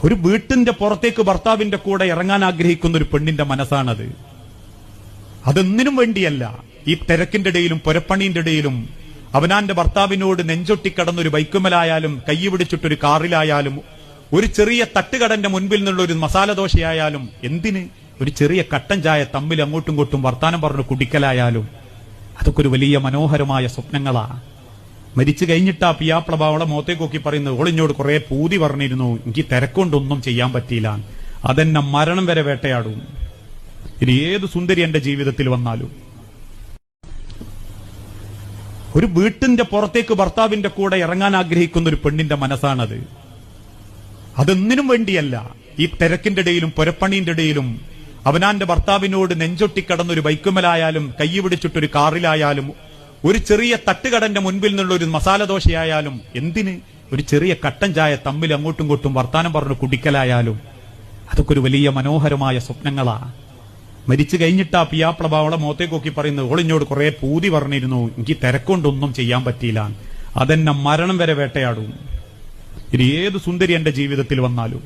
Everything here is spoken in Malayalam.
ഒരു വീട്ടിന്റെ പുറത്തേക്ക് ഭർത്താവിന്റെ കൂടെ ഇറങ്ങാൻ ആഗ്രഹിക്കുന്ന ഒരു പെണ്ണിന്റെ മനസ്സാണത്. അതൊന്നിനും വേണ്ടിയല്ല. ഈ തിരക്കിന്റെ ഇടയിലും പുരപ്പണിന്റെ ഇടയിലും അവനാന്റെ ഭർത്താവിനോട് നെഞ്ചൊട്ടിക്കടന്നൊരു ബൈക്കുമലായാലും കൈ പിടിച്ചിട്ടൊരു കാറിലായാലും ഒരു ചെറിയ തട്ടുകടന്റെ മുൻപിൽ നിന്നുള്ള ഒരു മസാല ദോശയായാലും എന്തിന് ഒരു ചെറിയ കട്ടൻ ചായ തമ്മിൽ അങ്ങോട്ടും ഇങ്ങോട്ടും വർത്താനം പറഞ്ഞു കുടിക്കലായാലും അതൊക്കെ ഒരു വലിയ മനോഹരമായ സ്വപ്നങ്ങളാ. മരിച്ചു കഴിഞ്ഞിട്ടാ പിയാപ്ലബ അവളെ മുഖത്തേക്ക് നോക്കി പറയുന്നത്, ഓളിഞ്ഞോട് കുറെ പൂതി പറഞ്ഞിരുന്നു, എനിക്ക് തിരക്കൊണ്ടൊന്നും ചെയ്യാൻ പറ്റിയില്ല, അതെന്നെ മരണം വരെ വേട്ടയാടും. ഇനി ഏത് സുന്ദരി എന്റെ ജീവിതത്തിൽ വന്നാലും. ഒരു വീട്ടിന്റെ പുറത്തേക്ക് ഭർത്താവിന്റെ കൂടെ ഇറങ്ങാൻ ആഗ്രഹിക്കുന്ന ഒരു പെണ്ണിന്റെ മനസ്സാണത്. അതൊന്നിനും വേണ്ടിയല്ല. ഈ തിരക്കിന്റെ ഇടയിലും പുരപ്പണിന്റെ ഇടയിലും അവനാന്റെ ഭർത്താവിനോട് നെഞ്ചൊട്ടിക്കടന്നൊരു ബൈക്കുമലായാലും കൈ പിടിച്ചിട്ടൊരു കാറിലായാലും ഒരു ചെറിയ തട്ടുകടന്റെ മുൻപിൽ നിന്നുള്ള ഒരു മസാല ദോശയായാലും എന്തിന് ഒരു ചെറിയ കട്ടൻ ചായ തമ്മിൽ അങ്ങോട്ടും ഇങ്ങോട്ടും വർത്താനം പറഞ്ഞു കുടിക്കലായാലും അതൊക്കെ ഒരു വലിയ മനോഹരമായ സ്വപ്നങ്ങളാ. മരിച്ചു കഴിഞ്ഞിട്ടാ പിയാപ്ലബ അവളെ മുഖത്തേക്ക് നോക്കി പറയുന്നത്, ഓളിഞ്ഞോട് കുറെ പൂതി പറഞ്ഞിരുന്നു, എനിക്ക് തിരക്കൊണ്ടൊന്നും ചെയ്യാൻ പറ്റിയില്ല, അതെന്നെ മരണം വരെ വേട്ടയാടും. ഇനി ഏത് സുന്ദരി എന്റെ ജീവിതത്തിൽ വന്നാലും.